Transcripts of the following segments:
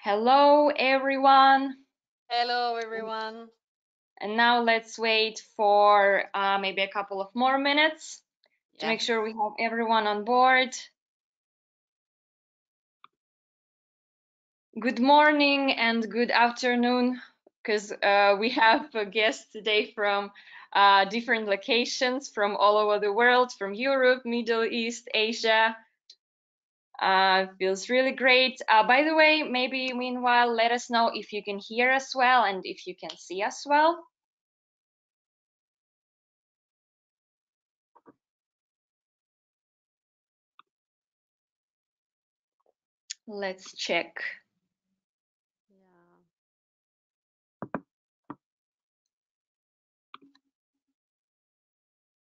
Hello, everyone. Hello, everyone. And now let's wait for maybe a couple of more minutes to make Yes. sure we have everyone on board. Good morning and good afternoon, because we have a guest today from different locations from all over the world, from Europe, Middle East, Asia. Feels really great. By the way, maybe meanwhile, let us know if you can hear us well and if you can see us well. Let's check. Yeah.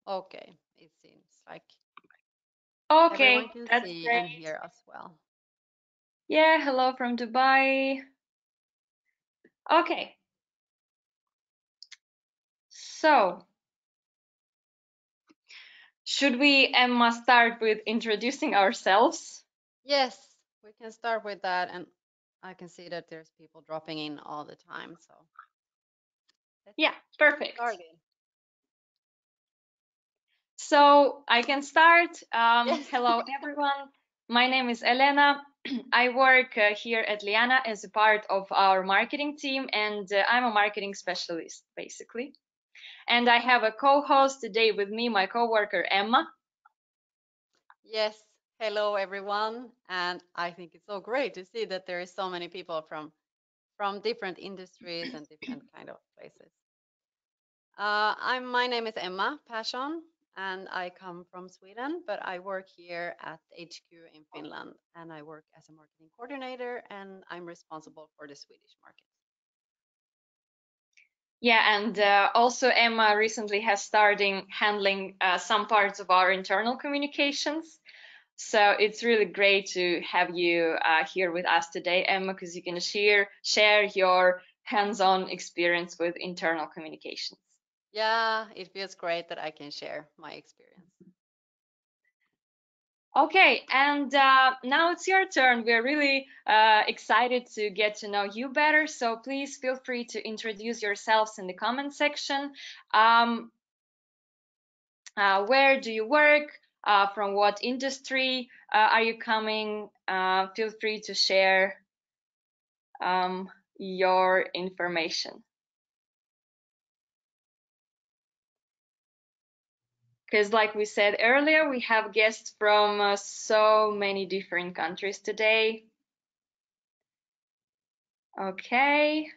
Okay. It seems like Okay, everyone can that's see and great. hear us well. Yeah, hello from Dubai. Okay, so should we, Emma, start with introducing ourselves? Yes, we can start with that. And I can see that there's people dropping in all the time. So let's Yeah, get perfect. started. So I can start. Yes. Hello, everyone. My name is Elena. I work here at Liana as a part of our marketing team, and I'm a marketing specialist, basically. And I have a co-host today with me, my coworker Emma. Yes. Hello, everyone. And I think it's so great to see that there is so many people from different industries and different kind of places. My name is Emma Persson, and I come from Sweden, but I work here at HQ in Finland, and I work as a marketing coordinator, and I'm responsible for the Swedish market. Yeah, and also Emma recently has started handling some parts of our internal communications. So it's really great to have you here with us today, Emma, because you can share your hands-on experience with internal communications. Yeah, it feels great that I can share my experience. Okay, and now it's your turn. We're really excited to get to know you better. So please feel free to introduce yourselves in the comment section. Um, where do you work? From what industry are you coming? Feel free to share your information. Because, like we said earlier, we have guests from so many different countries today. Okay.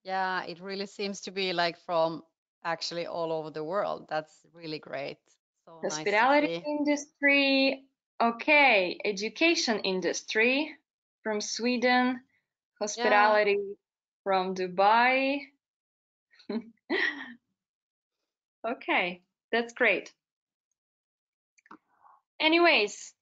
Yeah, it really seems to be like from actually all over the world. That's really great. So nice to Hospitality see. industry. Okay. Education industry from Sweden. Yeah, Hospitality from Dubai. Okay, that's great. Anyways,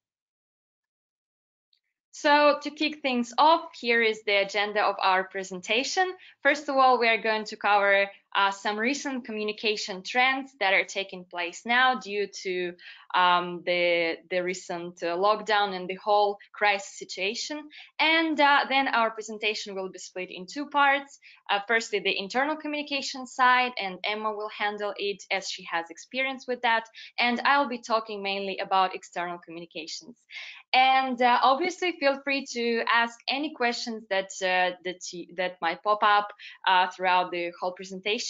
so to kick things off, here is the agenda of our presentation. First of all, we are going to cover some recent communication trends that are taking place now due to the recent lockdown and the whole crisis situation. And then our presentation will be split in two parts. Firstly, the internal communication side, and Emma will handle it as she has experience with that. And I'll be talking mainly about external communications. And obviously, feel free to ask any questions that might pop up throughout the whole presentation.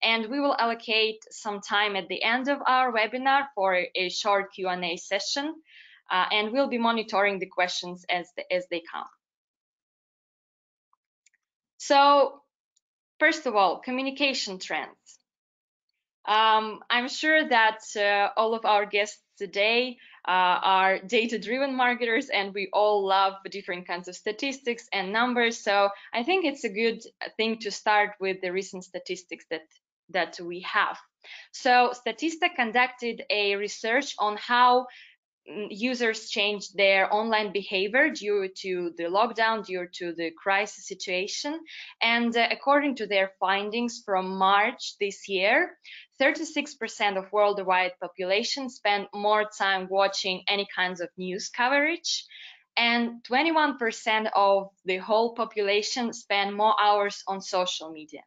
And we will allocate some time at the end of our webinar for a short Q&A session. And we'll be monitoring the questions as they come. So, first of all, communication trends. I'm sure that all of our guests today are data-driven marketers, and we all love different kinds of statistics and numbers. So I think it's a good thing to start with the recent statistics that we have. So Statista conducted a research on how users changed their online behavior due to the lockdown, due to the crisis situation. And according to their findings from March this year, 36% of worldwide population spend more time watching any kinds of news coverage, and 21% of the whole population spend more hours on social media.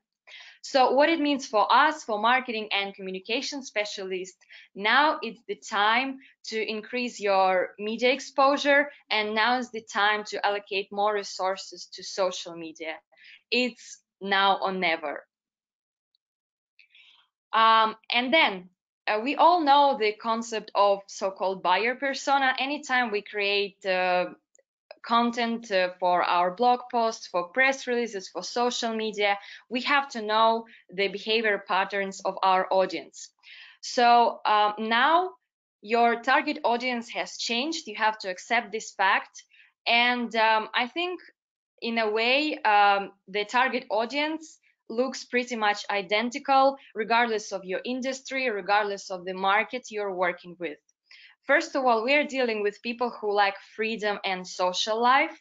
So what it means for us, for marketing and communication specialists, now it's the time to increase your media exposure, and now is the time to allocate more resources to social media. It's now or never. And then we all know the concept of so-called buyer persona. Anytime we create content for our blog posts, for press releases, for social media, we have to know the behavior patterns of our audience. So now your target audience has changed. You have to accept this fact. And I think in a way, the target audience looks pretty much identical regardless of your industry, regardless of the market you're working with. First of all, we are dealing with people who like freedom and social life.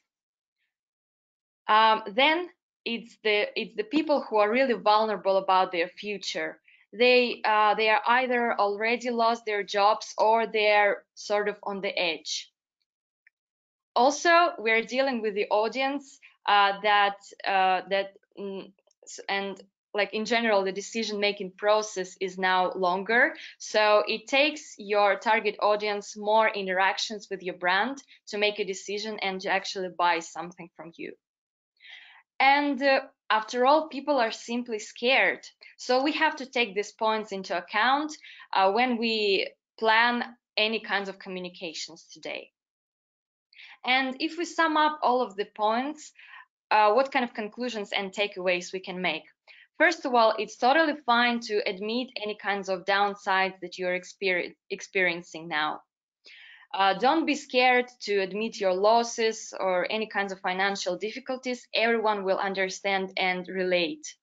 Then it's the people who are really vulnerable about their future. They are either already lost their jobs or they're sort of on the edge. Also, we're dealing with the audience that and like in general, the decision making process is now longer. So it takes your target audience more interactions with your brand to make a decision and to actually buy something from you. And after all, people are simply scared. So we have to take these points into account when we plan any kinds of communications today. And if we sum up all of the points, what kind of conclusions and takeaways we can make? First of all, it's totally fine to admit any kinds of downsides that you're experiencing now. Don't be scared to admit your losses or any kinds of financial difficulties. Everyone will understand and relate.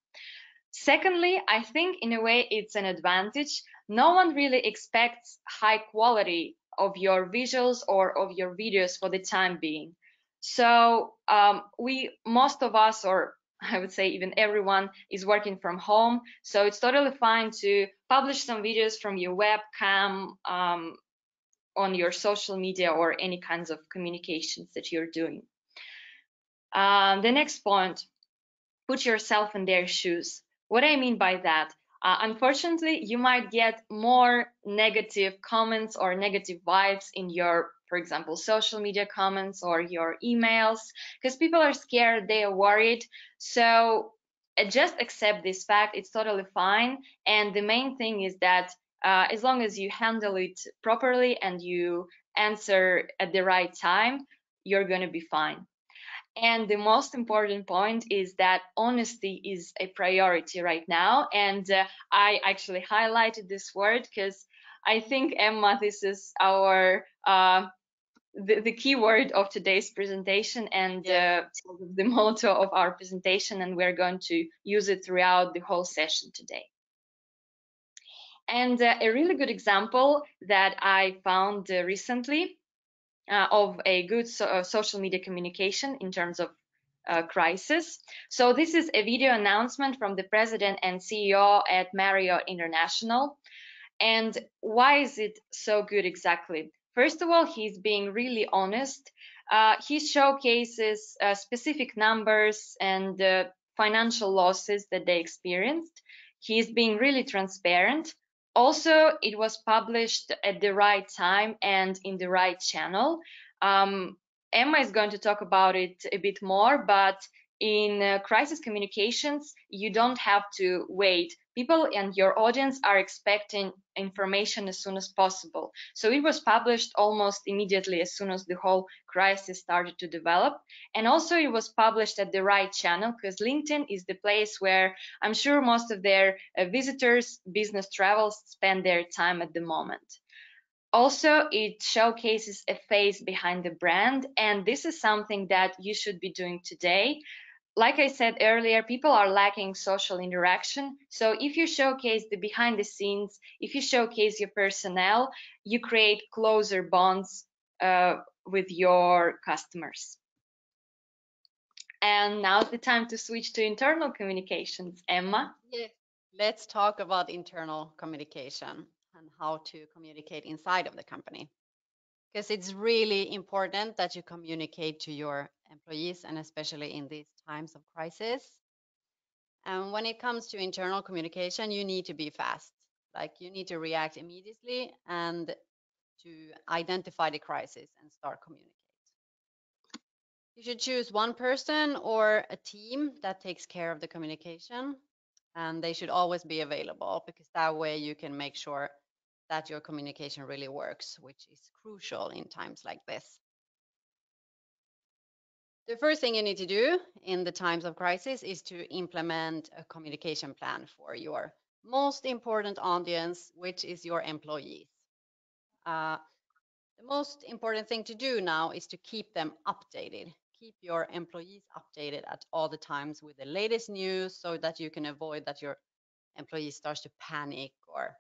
Secondly, I think in a way it's an advantage. No one really expects high quality of your visuals or of your videos for the time being. So most of us, or I would say even everyone, is working from home. So it's totally fine to publish some videos from your webcam on your social media or any kinds of communications that you're doing. The next point, put yourself in their shoes. What I mean by that, unfortunately, you might get more negative comments or negative vibes in your, for example, social media comments or your emails, because people are scared, they are worried. So just accept this fact, it's totally fine. And the main thing is that as long as you handle it properly and you answer at the right time, you're going to be fine. And the most important point is that honesty is a priority right now. And I actually highlighted this word because I think, Emma, this is our the key word of today's presentation and the motto of our presentation, and we're going to use it throughout the whole session today. And a really good example that I found recently of a good social media communication in terms of crisis. So this is a video announcement from the president and CEO at Marriott International. And why is it so good exactly? First of all, he's being really honest. He showcases specific numbers and financial losses that they experienced. He's being really transparent. Also, it was published at the right time and in the right channel. Emma is going to talk about it a bit more, but in crisis communications, you don't have to wait. People and your audience are expecting information as soon as possible. So it was published almost immediately as soon as the whole crisis started to develop. And also it was published at the right channel, because LinkedIn is the place where I'm sure most of their visitors, business travels, spend their time at the moment. Also, it showcases a face behind the brand, and this is something that you should be doing today. like I said earlier, people are lacking social interaction. So if you showcase the behind the scenes, if you showcase your personnel, you create closer bonds with your customers. And now's the time to switch to internal communications. Emma? Yeah. Let's talk about internal communication and how to communicate inside of the company. Because it's really important that you communicate to your employees, and especially in these times of crisis. And when it comes to internal communication, you need to be fast. Like you need to react immediately and to identify the crisis and start communicate. You should choose one person or a team that takes care of the communication, and they should always be available because that way you can make sure that your communication really works, which is crucial in times like this. The first thing you need to do in the times of crisis is to implement a communication plan for your most important audience, which is your employees. The most important thing to do now is to keep them updated. Keep your employees updated at all the times with the latest news so that you can avoid that your employees starts to panic or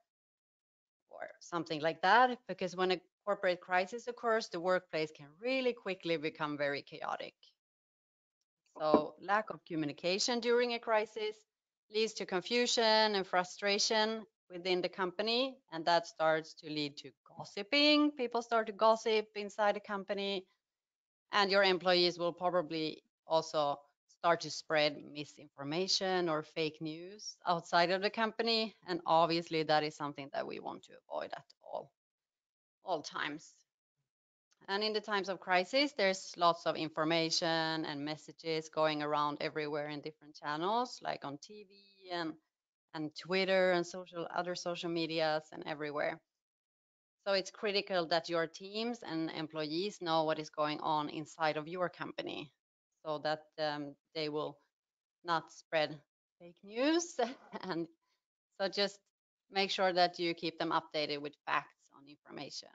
something like that. Because when a corporate crisis occurs, the workplace can really quickly become very chaotic. So lack of communication during a crisis leads to confusion and frustration within the company, and that starts to lead to gossiping. People start to gossip inside the company, and your employees will probably also start to spread misinformation or fake news outside of the company, and obviously that is something that we want to avoid at all times. And in the times of crisis, there's lots of information and messages going around everywhere in different channels, like on TV and Twitter and other social medias and everywhere. So it's critical that your teams and employees know what is going on inside of your company so that they will not spread fake news. And so just make sure that you keep them updated with facts on information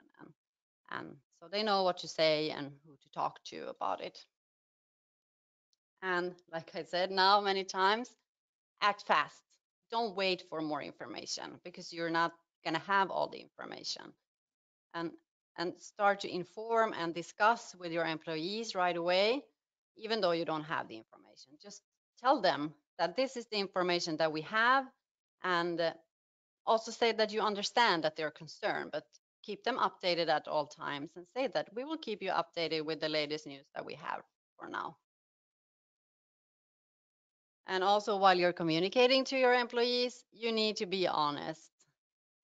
and so they know what to say and who to talk to about it. And like I said now many times, act fast. Don't wait for more information because you're not going to have all the information. And start to inform and discuss with your employees right away, even though you don't have the information. Just tell them that this is the information that we have, and also say that you understand that they're concerned, but keep them updated at all times and say that we will keep you updated with the latest news that we have for now. And also, while you're communicating to your employees, you need to be honest.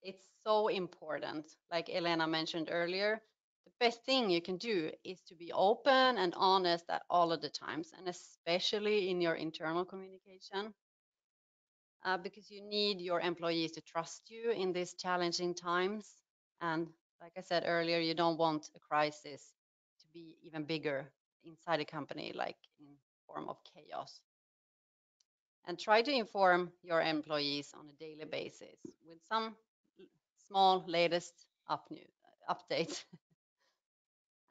It's so important. Like Elena mentioned earlier, the best thing you can do is to be open and honest at all of the times, and especially in your internal communication, because you need your employees to trust you in these challenging times. And like I said earlier, you don't want a crisis to be even bigger inside a company, like in form of chaos. And try to inform your employees on a daily basis with some small latest updates.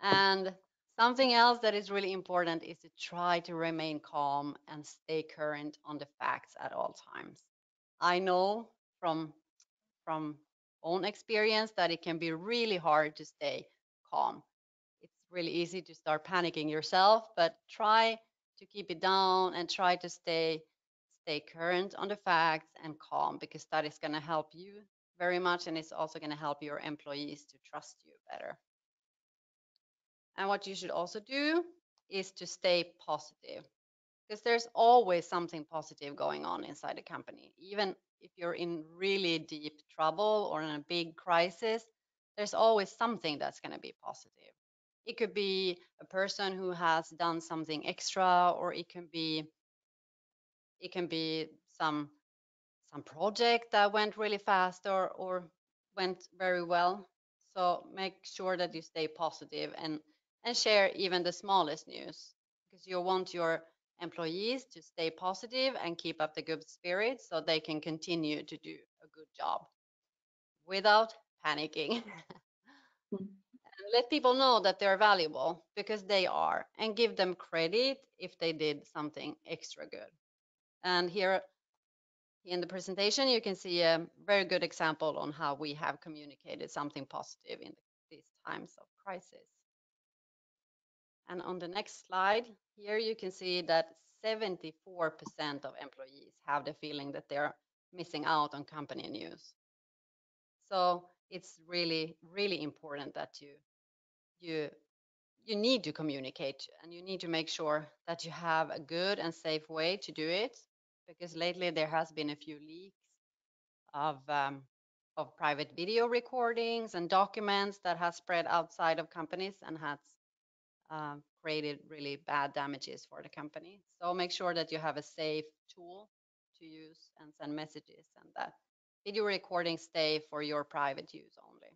And something else that is really important is to try to remain calm and stay current on the facts at all times. I know from own experience that it can be really hard to stay calm. It's really easy to start panicking yourself, but try to keep it down and try to stay current on the facts and calm, because that is going to help you very much, and it's also going to help your employees to trust you better. And what you should also do is to stay positive, because there's always something positive going on inside the company. Even if you're in really deep trouble or in a big crisis, there's always something that's going to be positive. It could be a person who has done something extra, or it can be some project that went really fast or went very well. So make sure that you stay positive and share even the smallest news, because you want your employees to stay positive and keep up the good spirit so they can continue to do a good job without panicking. Let people know that they're valuable, because they are, and give them credit if they did something extra good. And here in the presentation, you can see a very good example on how we have communicated something positive in these times of crisis. And on the next slide, here you can see that 74% of employees have the feeling that they're missing out on company news. So it's really, really important that you you need to communicate, and you need to make sure that you have a good and safe way to do it, because lately there has been a few leaks of private video recordings and documents that has spread outside of companies and has created really bad damages for the company. So make sure that you have a safe tool to use and send messages, and that video recordings stay for your private use only.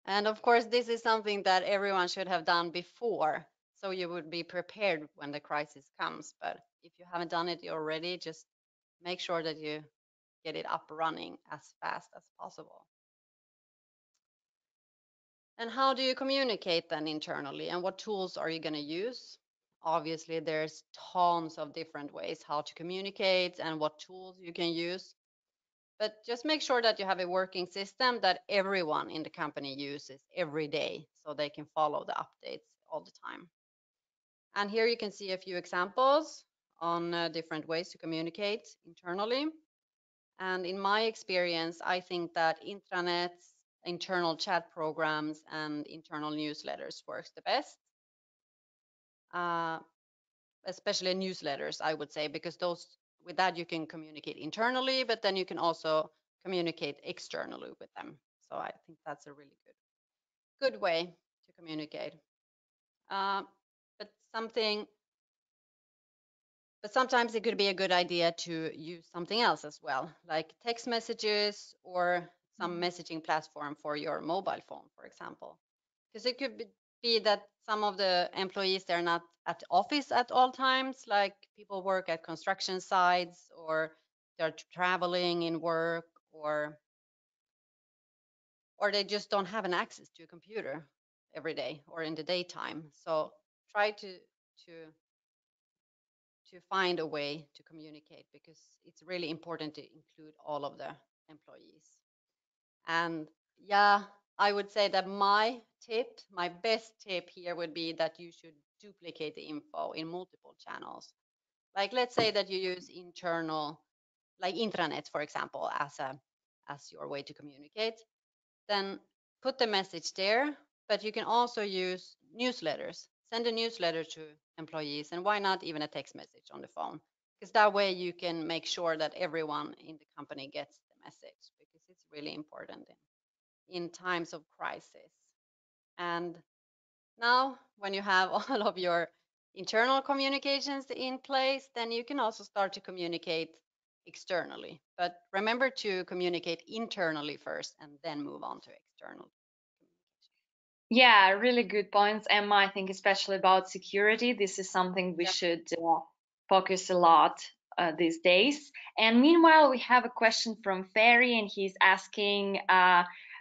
And of course, this is something that everyone should have done before, so you would be prepared when the crisis comes. But if you haven't done it already, just make sure that you get it up running as fast as possible. And how do you communicate then internally, and what tools are you going to use? Obviously, there's tons of different ways how to communicate and what tools you can use. But just make sure that you have a working system that everyone in the company uses every day, so they can follow the updates all the time. And here you can see a few examples on different ways to communicate internally. And in my experience, I think that intranets, internal chat programs, and internal newsletters works the best. Especially newsletters, I would say, because with that you can communicate internally, but then you can also communicate externally with them. So I think that's a really good way to communicate. But sometimes it could be a good idea to use something else as well, like text messages or some messaging platform for your mobile phone, for example. Because it could be that some of the employees, they're not at the office at all times, like people work at construction sites, or they're traveling in work, or they just don't have an access to a computer every day or in the daytime. So try to find a way to communicate, because it's really important to include all of the employees. And yeah, I would say that my best tip here would be that you should duplicate the info in multiple channels. Like, let's say that you use internal, like intranets, for example, as your way to communicate. Then put the message there, but you can also use newsletters. Send a newsletter to employees, and why not even a text message on the phone? Because that way you can make sure that everyone in the company gets the message, because it's really important in times of crisis. And now, when you have all of your internal communications in place, then you can also start to communicate externally. But remember to communicate internally first and then move on to external. Yeah, really good points, Emma. I think especially about security, this is something we should focus a lot these days. And meanwhile, we have a question from Ferry, and he's asking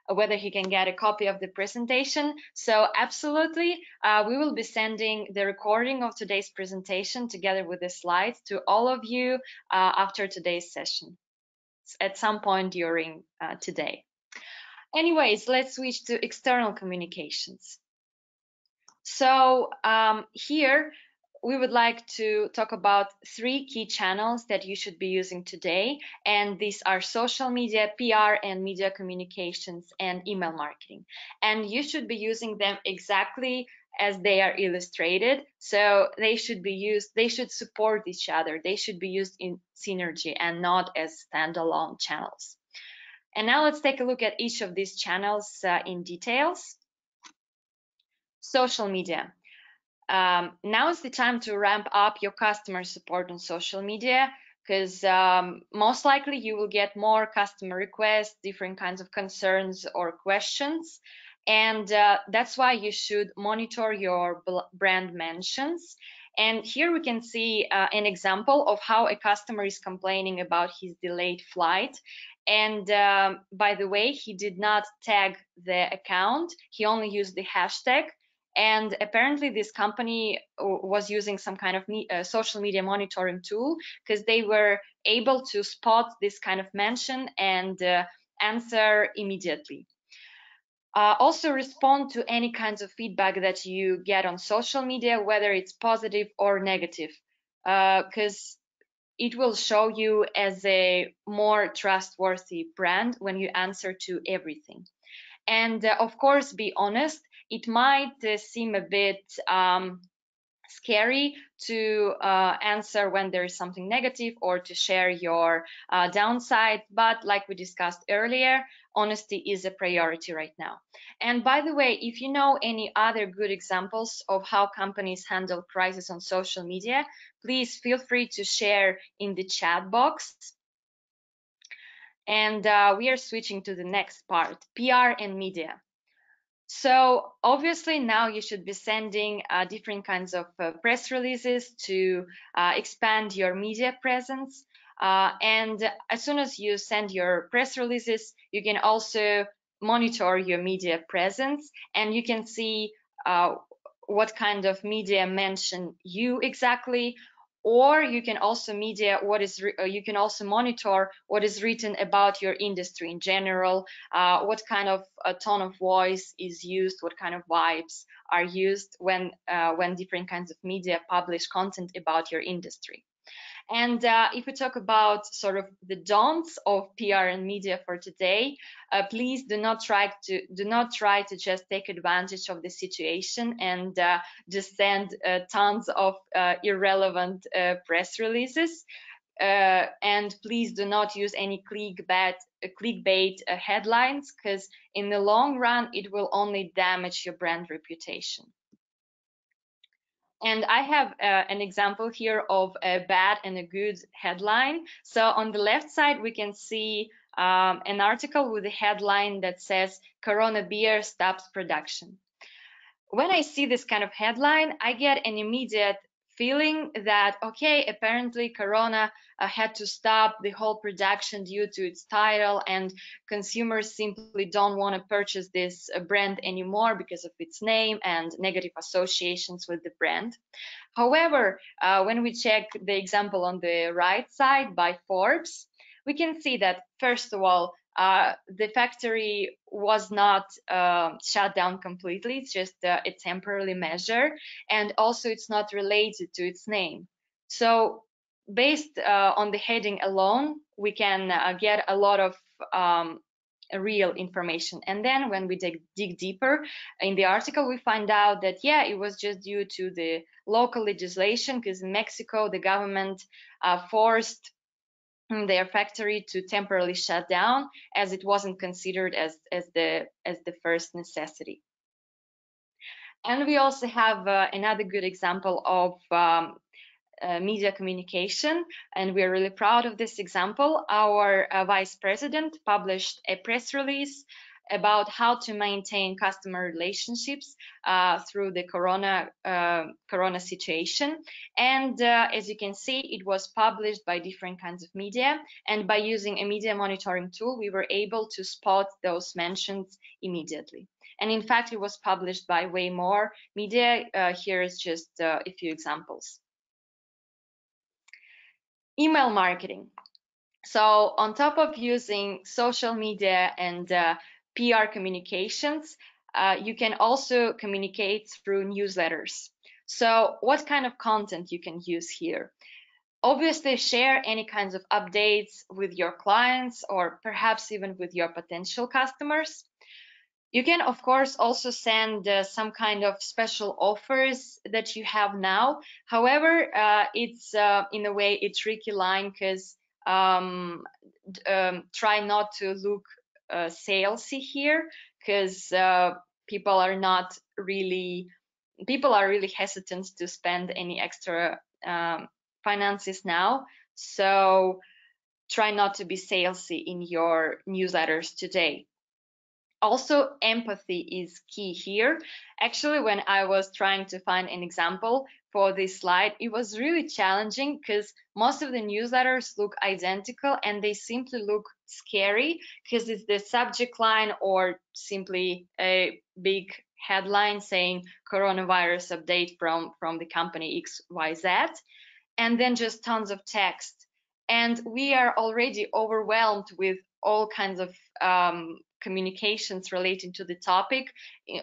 whether he can get a copy of the presentation. So absolutely, we will be sending the recording of today's presentation together with the slides to all of you after today's session at some point during today. Anyways, let's switch to external communications. So here we would like to talk about 3 key channels that you should be using today. And these are social media, PR and media communications, and email marketing. And you should be using them exactly as they are illustrated. So they should support each other. They should be used in synergy and not as standalone channels. And now let's take a look at each of these channels in details. Social media. Now is the time to ramp up your customer support on social media, because most likely you will get more customer requests, different kinds of concerns or questions. And that's why you should monitor your brand mentions. And here we can see an example of how a customer is complaining about his delayed flight. And by the way, he did not tag the account, he only used the hashtag. And apparently this company was using some kind of social media monitoring tool, because they were able to spot this kind of mention and answer immediately. Also respond to any kinds of feedback that you get on social media, whether it's positive or negative, because it will show you as a more trustworthy brand when you answer to everything. And of course, be honest. It might seem a bit scary to answer when there is something negative, or to share your downside, but like we discussed earlier, honesty is a priority right now. And by the way, if you know any other good examples of how companies handle crisis on social media, please feel free to share in the chat box. And we are switching to the next part, PR and media. So obviously now you should be sending different kinds of press releases to expand your media presence. And as soon as you send your press releases, you can also monitor your media presence, and you can see what kind of media mention you exactly. Or you can also you can also monitor what is written about your industry in general, what kind of tone of voice is used, what kind of vibes are used when different kinds of media publish content about your industry. And if we talk about sort of the don'ts of PR and media for today, please do not try to just take advantage of the situation and just send tons of irrelevant press releases. And please do not use any clickbait headlines, because in the long run it will only damage your brand reputation. And I have an example here of a bad and a good headline. So on the left side, we can see an article with a headline that says Corona beer stops production. When I see this kind of headline, I get an immediate feeling that, okay, apparently Corona had to stop the whole production due to its title, and consumers simply don't want to purchase this brand anymore because of its name and negative associations with the brand. However, when we check the example on the right side by Forbes, we can see that, first of all, the factory was not shut down completely. It's just a temporary measure, and also it's not related to its name. So based on the heading alone, we can get a lot of real information. And then when we dig deeper in the article, we find out that, yeah, it was just due to the local legislation, because in Mexico, the government forced their factory to temporarily shut down, as it wasn't considered as the first necessity. And we also have another good example of media communication, and we are really proud of this example. Our vice president published a press release about how to maintain customer relationships through the corona situation. And as you can see, it was published by different kinds of media, and by using a media monitoring tool, we were able to spot those mentions immediately. And in fact, it was published by way more media. Here is just a few examples. Email marketing. So on top of using social media and PR communications, you can also communicate through newsletters. So what kind of content you can use here? Obviously, share any kinds of updates with your clients, or perhaps even with your potential customers. You can, of course, also send some kind of special offers that you have now. However, it's in a way a tricky line, because try not to look salesy here, because people are really hesitant to spend any extra finances now. So try not to be salesy in your newsletters today. Also, empathy is key here. Actually, when I was trying to find an example for this slide, it was really challenging because most of the newsletters look identical and they simply look scary because it's the subject line or simply a big headline saying coronavirus update from the company XYZ, and then just tons of text. And we are already overwhelmed with all kinds of communications relating to the topic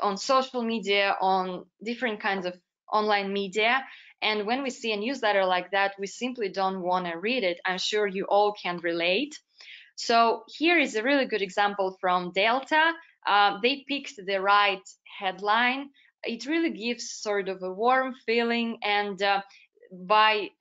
on social media, on different kinds of online media. And when we see a newsletter like that, we simply don't want to read it. I'm sure you all can relate. So here is a really good example from Delta. They picked the right headline. It really gives sort of a warm feeling, and by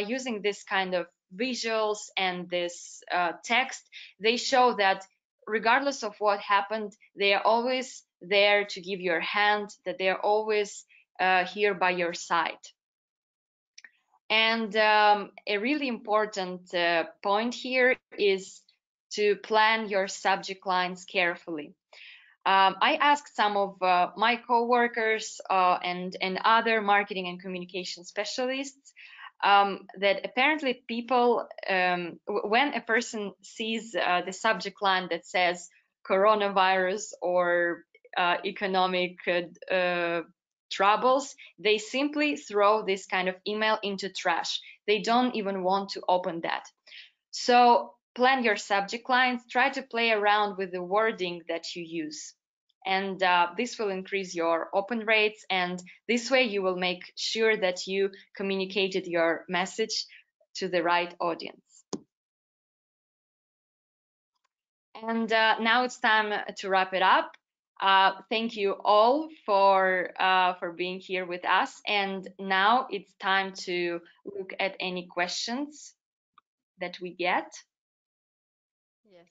using this kind of visuals and this text, they show that regardless of what happened, they are always there to give you a hand, that they are always here by your side. And a really important point here is to plan your subject lines carefully. I asked some of my coworkers and other marketing and communication specialists that apparently people, when a person sees the subject line that says coronavirus or economic troubles, they simply throw this kind of email into trash. They don't even want to open that. So plan your subject lines, try to play around with the wording that you use. And this will increase your open rates, and this way you will make sure that you communicated your message to the right audience. And now it's time to wrap it up. Thank you all for being here with us. And now it's time to look at any questions that we get. Yes,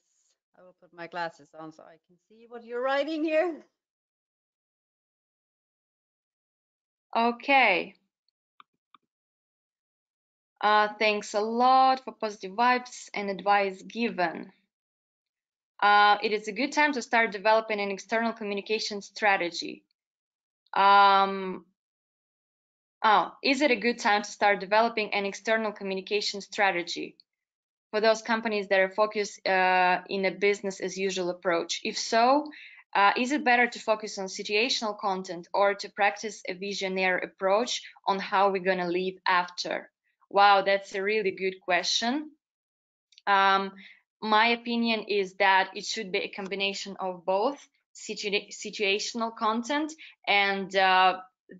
I will put my glasses on so I can see what you're writing here. Okay. Thanks a lot for positive vibes and advice given. It is a good time to start developing an external communication strategy. Is it a good time to start developing an external communication strategy for those companies that are focused in a business as usual approach? If so, is it better to focus on situational content or to practice a visionary approach on how we're going to live after? Wow, that's a really good question. My opinion is that it should be a combination of both situational content and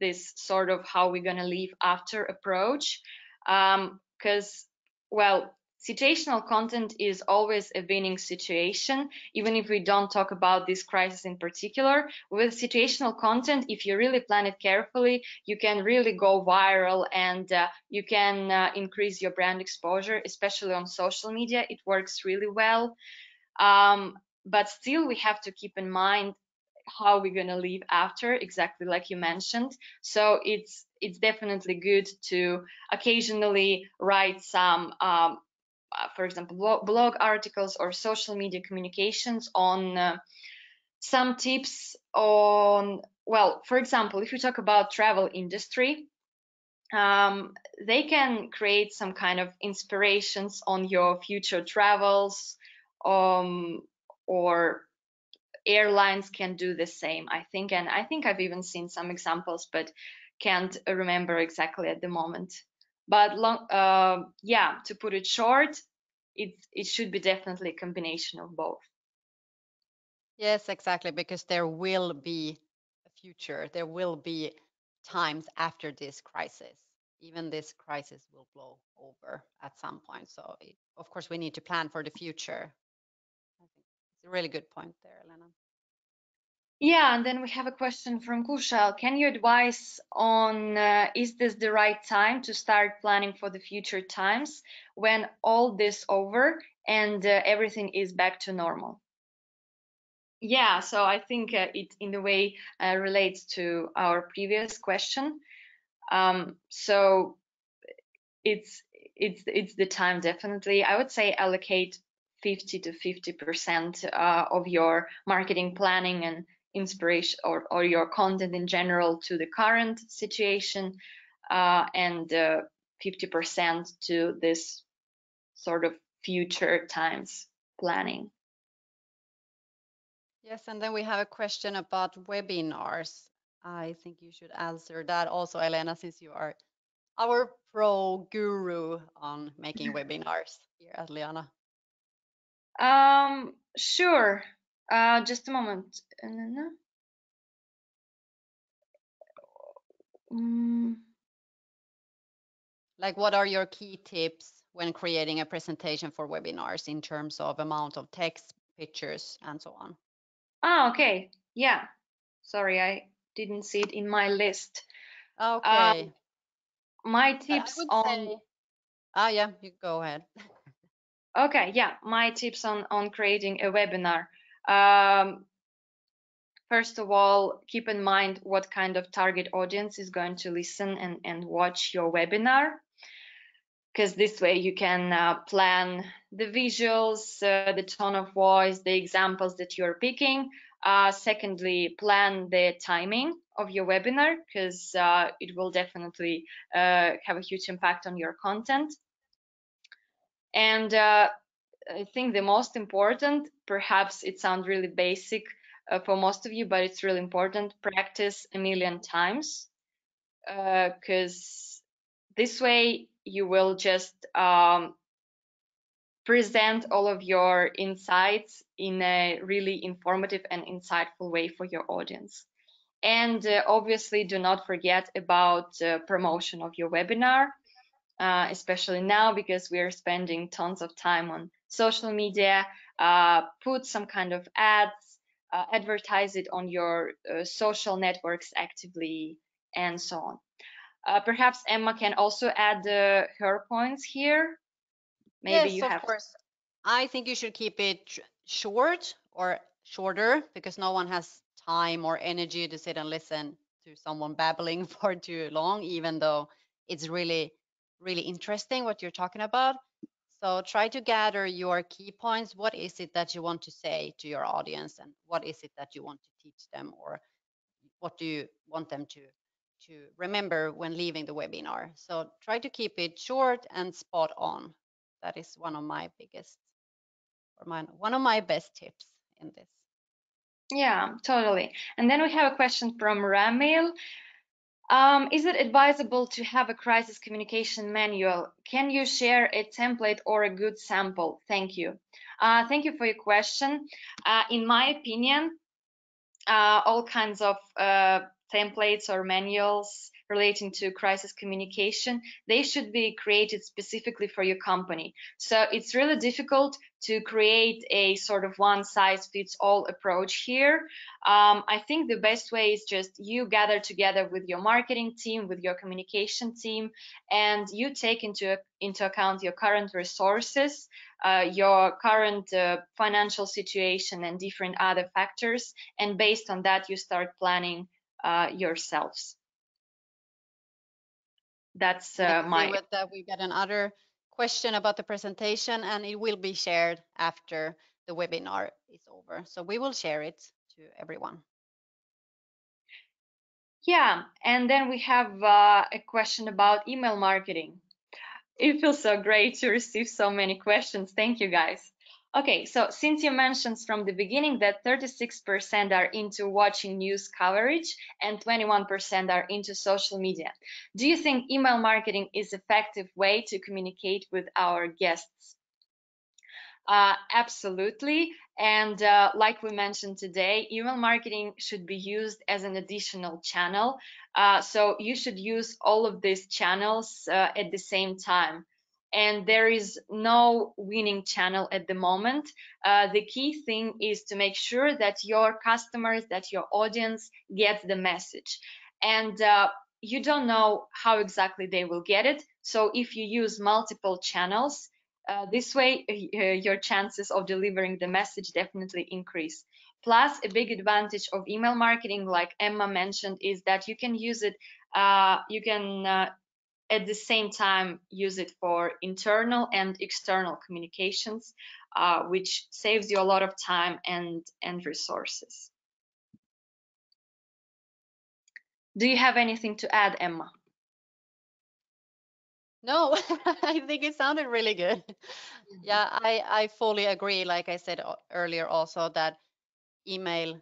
this sort of how we're going to live after approach. Because, well, situational content is always a winning situation, even if we don't talk about this crisis in particular. With situational content, if you really plan it carefully, you can really go viral, and you can increase your brand exposure, especially on social media. It works really well. But still, we have to keep in mind how we're going to live after, exactly like you mentioned. So it's definitely good to occasionally write some for example, blog articles or social media communications on some tips on, well, for example, if you talk about travel industry, they can create some kind of inspirations on your future travels, or airlines can do the same, I think. And I think I've even seen some examples, but can't remember exactly at the moment. But yeah, to put it short, it should be definitely a combination of both. Yes, exactly, because there will be a future. There will be times after this crisis. Even this crisis will blow over at some point. So, of course, we need to plan for the future. I think it's a really good point there, Elena. Yeah, and then we have a question from Kushal. Can you advise on is this the right time to start planning for the future times when all this over and everything is back to normal? Yeah, so I think it in a way relates to our previous question. So it's the time, definitely. I would say allocate 50 to 50% of your marketing planning and inspiration, or your content in general, to the current situation, and 50% to this sort of future times planning. Yes, and then we have a question about webinars. I think you should answer that also, Elena, since you are our pro guru on making webinars here at Liana. Sure. Just a moment. Mm, Like, what are your key tips when creating a presentation for webinars in terms of amount of text, pictures, and so on? okay. Yeah. Sorry, I didn't see it in my list. Okay. My But I tips would on say, yeah, you go ahead. Okay, yeah, my tips on creating a webinar. Um, First of all, keep in mind what kind of target audience is going to listen and watch your webinar, because this way you can plan the visuals, the tone of voice, the examples that you're picking. Secondly, plan the timing of your webinar, because it will definitely have a huge impact on your content. And I think the most important, perhaps it sounds really basic for most of you, but it's really important, practice a million times, because this way you will just present all of your insights in a really informative and insightful way for your audience. And obviously, do not forget about promotion of your webinar, especially now because we are spending tons of time on social media. Put some kind of ads, advertise it on your social networks actively, and so on. Perhaps Emma can also add her points here. Maybe Yes, you of have. course. I think you should keep it short or shorter because no one has time or energy to sit and listen to someone babbling for too long, even though it's really, really interesting what you're talking about. So try to gather your key points. What is it that you want to say to your audience, and what is it that you want to teach them, or what do you want them to remember when leaving the webinar? So try to keep it short and spot on. That is one of my biggest, or one of my best tips in this. Yeah, totally. And then we have a question from Ramil. Is it advisable to have a crisis communication manual? Can you share a template or a good sample? Thank you. Thank you for your question. In my opinion, all kinds of templates or manuals relating to crisis communication, they should be created specifically for your company. So it's really difficult to create a sort of one size fits all approach here. I think the best way is just you gather together with your marketing team, with your communication team, and you take into account your current resources, your current financial situation, and different other factors, and based on that you start planning yourselves. That's And I can see my. with that we got another question about the presentation, and it will be shared after the webinar is over. So we will share it to everyone. Yeah, and then we have a question about email marketing. It feels so great to receive so many questions. Thank you, guys. Okay, so since you mentioned from the beginning that 36% are into watching news coverage and 21% are into social media, do you think email marketing is an effective way to communicate with our guests? Absolutely. And like we mentioned today, email marketing should be used as an additional channel. So you should use all of these channels at the same time. And there is no winning channel at the moment. The key thing is to make sure that your customers, that your audience gets the message. And you don't know how exactly they will get it. So if you use multiple channels, this way, your chances of delivering the message definitely increase. Plus, a big advantage of email marketing, like Emma mentioned, is that you can use it, you can at the same time use it for internal and external communications. which saves you a lot of time and resources. Do you have anything to add, Emma? No, I think it sounded really good. Yeah, I fully agree. Like I said earlier, also that email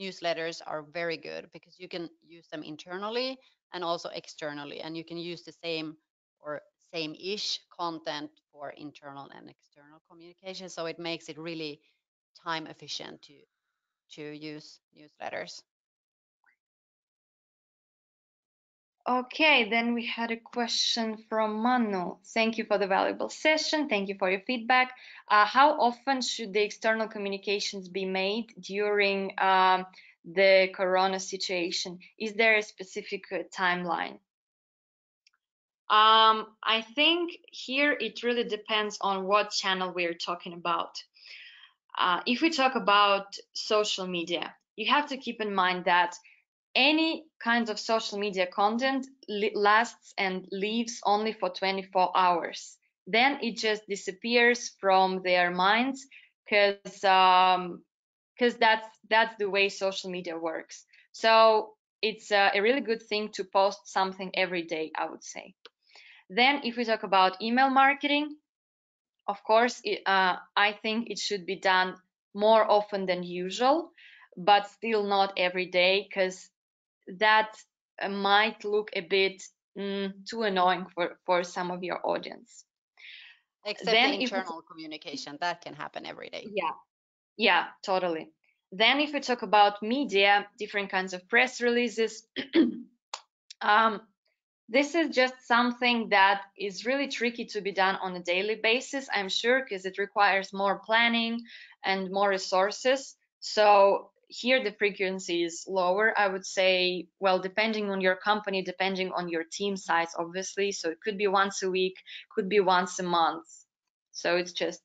newsletters are very good because you can use them internally and also externally, and you can use the same or same-ish content for internal and external communication. So it makes it really time efficient to use newsletters. Okay, then we had a question from Manu. Thank you for the valuable session. Thank you for your feedback. How often should the external communications be made during the corona situation? Is there a specific timeline? I think here it really depends on what channel we're talking about. If we talk about social media, you have to keep in mind that any kinds of social media content lasts and lives only for 24 hours. Then it just disappears from their minds because that's the way social media works. So it's a really good thing to post something every day, I would say. Then if we talk about email marketing, of course, I think it should be done more often than usual, but still not every day because that might look a bit too annoying for some of your audience. Except the Then if we, internal communication, that can happen every day. yeah, totally. Then if we talk about media, different kinds of press releases, um, this is just something that is really tricky to be done on a daily basis, I'm sure, because it requires more planning and more resources. So here the frequency is lower, I would say, well, depending on your company, depending on your team size, obviously. So it could be once a week, could be once a month. So it's just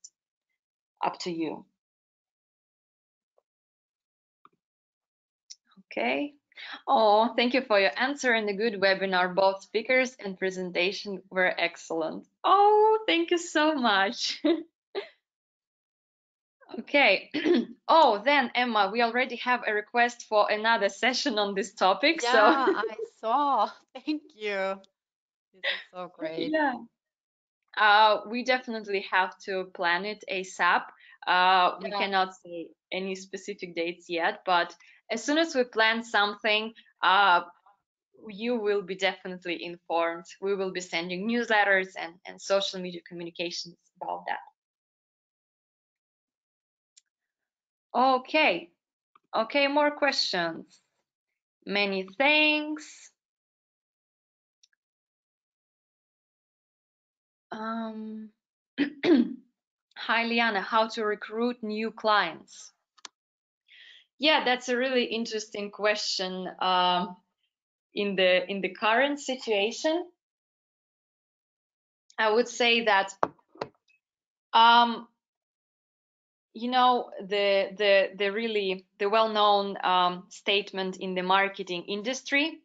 up to you. Okay. Oh, thank you for your answer and a good webinar. Both speakers and presentation were excellent. Oh, thank you so much. Okay. Oh, then Emma, we already have a request for another session on this topic. So Yeah, I saw. Thank you. This is so great. yeah, we definitely have to plan it ASAP. We Yeah. cannot say any specific dates yet, but as soon as we plan something, uh, you will be definitely informed. We will be sending newsletters and social media communications about that. Okay. Okay, more questions. Many thanks. Um, Hi, Liana. How to recruit new clients? Yeah, that's a really interesting question. In the current situation, I would say that um, the really the well-known statement in the marketing industry,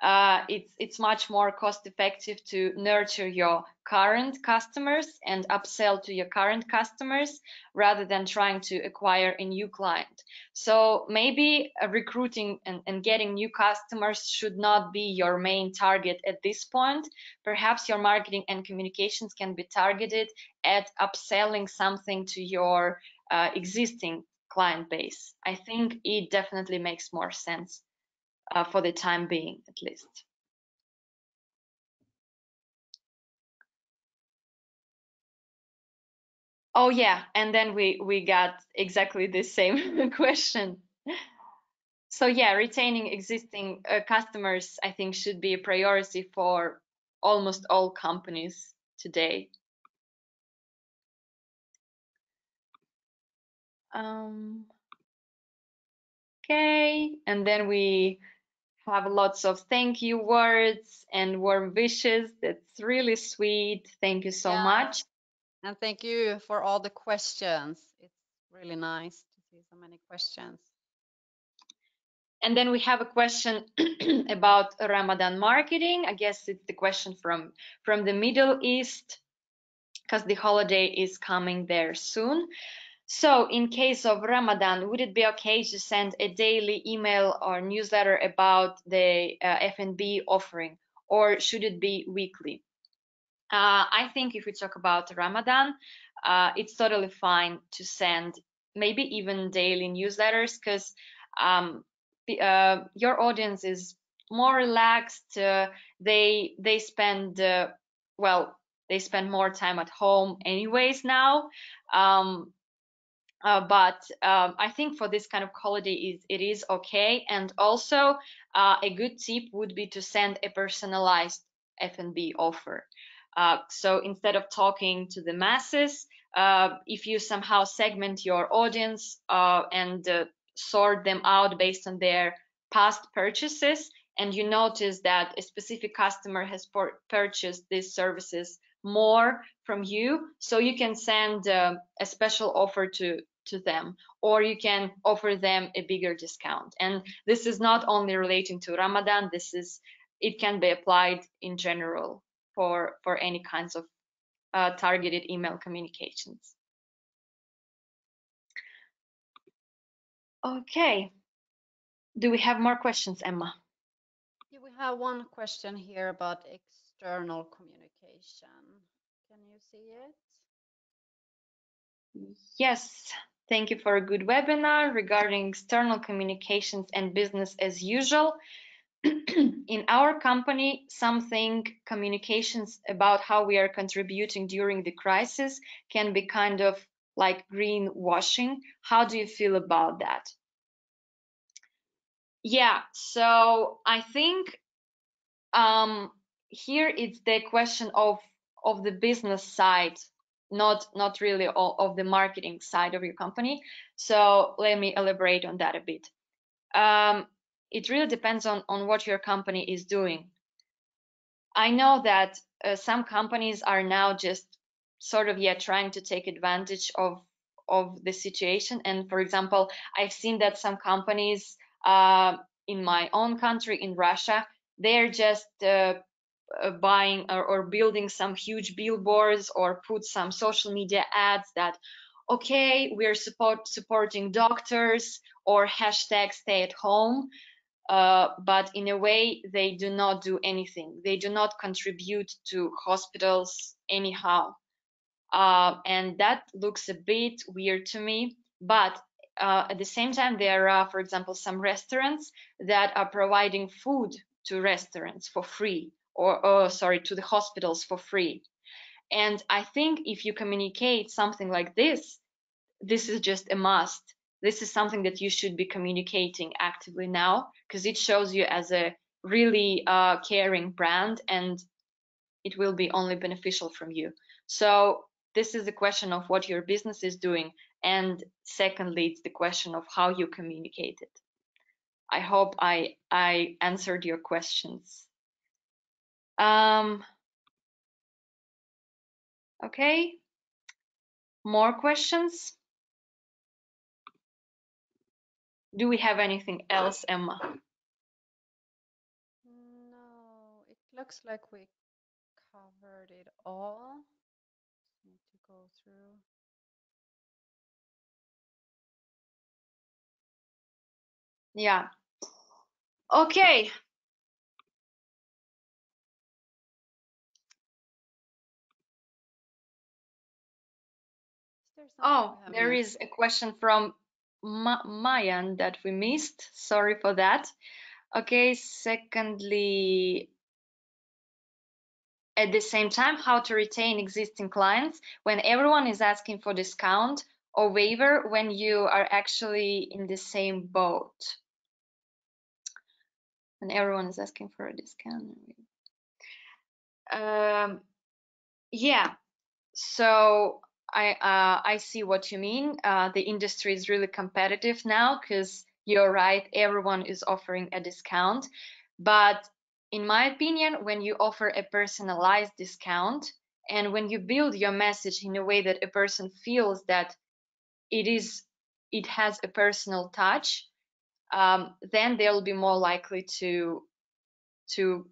it's much more cost effective to nurture your current customers and upsell to your current customers rather than trying to acquire a new client. So maybe recruiting and getting new customers should not be your main target at this point. Perhaps your marketing and communications can be targeted at upselling something to your existing client base. I think it definitely makes more sense for the time being, at least. Oh yeah, and then we got exactly the same question. So yeah, retaining existing customers, I think, should be a priority for almost all companies today. Um, okay, and then we have lots of thank you words and warm wishes. That's really sweet. Thank you so Yeah. much. And thank you for all the questions. It's really nice to see so many questions. And then we have a question about Ramadan marketing. I guess it's the question from the Middle East. because the holiday is coming there soon. So in case of Ramadan, would it be okay to send a daily email or newsletter about the F&B offering, or should it be weekly? I think if we talk about Ramadan, it's totally fine to send maybe even daily newsletters, because your audience is more relaxed. They spend well, they spend more time at home anyways now. Um, but I think for this kind of holiday, it is okay. And also, a good tip would be to send a personalized F&B offer. So instead of talking to the masses, if you somehow segment your audience and sort them out based on their past purchases, and you notice that a specific customer has purchased these services more from you, so you can send a special offer to them, or you can offer them a bigger discount. And this is not only relating to Ramadan, it can be applied in general for any kinds of targeted email communications. Okay, do we have more questions, Emma? Yeah, we have one question here about external communication. Can you see it? Yes, thank you for a good webinar regarding external communications and business as usual. In our company, something communications about how we are contributing during the crisis can be kind of like greenwashing. How do you feel about that? Yeah, so I think here it's the question of the business side, not really of the marketing side of your company. So let me elaborate on that a bit. It really depends on what your company is doing. I know that some companies are now just sort of trying to take advantage of the situation. And for example, I've seen that some companies in my own country, in Russia, they're just buying or building some huge billboards or put some social media ads that, okay, we're supporting doctors, or hashtag stay at home. But in a way, they do not do anything. They do not contribute to hospitals anyhow. And that looks a bit weird to me. But at the same time, there are, for example, some restaurants that are providing food to restaurants for free, or sorry, to the hospitals for free. And I think if you communicate something like this is just a must. This is something that you should be communicating actively now, because it shows you as a really caring brand, and it will be only beneficial from you. So this is the question of what your business is doing, and secondly, it's the question of how you communicate it. I hope I answered your questions. Okay, more questions? Do we have anything else, Emma? No, it looks like we covered it all. Need to go through. Yeah. Okay. Is there something Oh, we have there missed? is a question from Mayan that we missed. Sorry for that. Okay, secondly, at the same time, how to retain existing clients when everyone is asking for discount or waiver when you are actually in the same boat. When everyone is asking for a discount. Yeah, so I see what you mean. The industry is really competitive now, because you're right, everyone is offering a discount. But in my opinion, when you offer a personalized discount, and when you build your message in a way that a person feels that it has a personal touch, then they'll be more likely to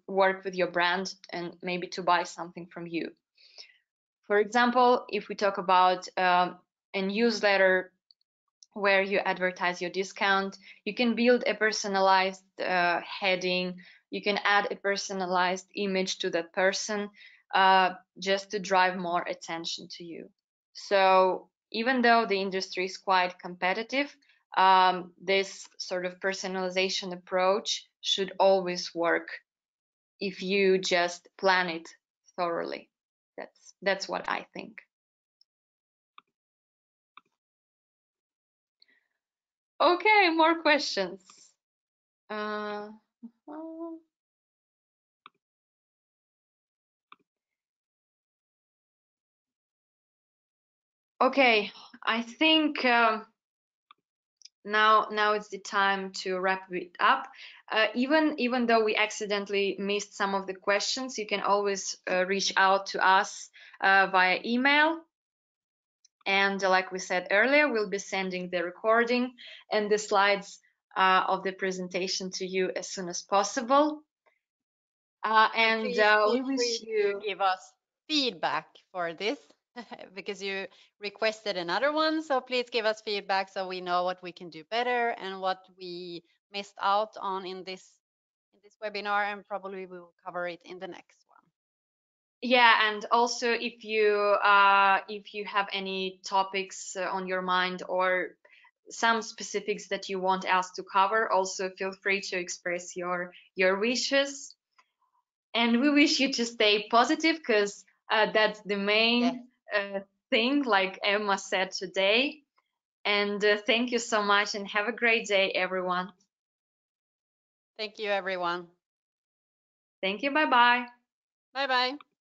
work with your brand and maybe to buy something from you. For example, if we talk about a newsletter where you advertise your discount, you can build a personalized heading, you can add a personalized image to that person, just to drive more attention to you. So even though the industry is quite competitive, this sort of personalization approach should always work if you just plan it thoroughly. That's what I think. Okay, more questions. Uh, okay, I think now it's the time to wrap it up. Even though we accidentally missed some of the questions, you can always reach out to us via email. And like we said earlier, we'll be sending the recording and the slides of the presentation to you as soon as possible. And And please we feel wish free to you, give us feedback for this because you requested another one. So please give us feedback so we know what we can do better and what we missed out on in this webinar, and probably we will cover it in the next one. yeah, and also if you have any topics on your mind or some specifics that you want us to cover, also feel free to express your wishes. And we wish you to stay positive because that's the Yes. main thing, like Emma said today. And thank you so much, and have a great day, everyone. Thank you, everyone. Thank you. Bye bye. Bye bye.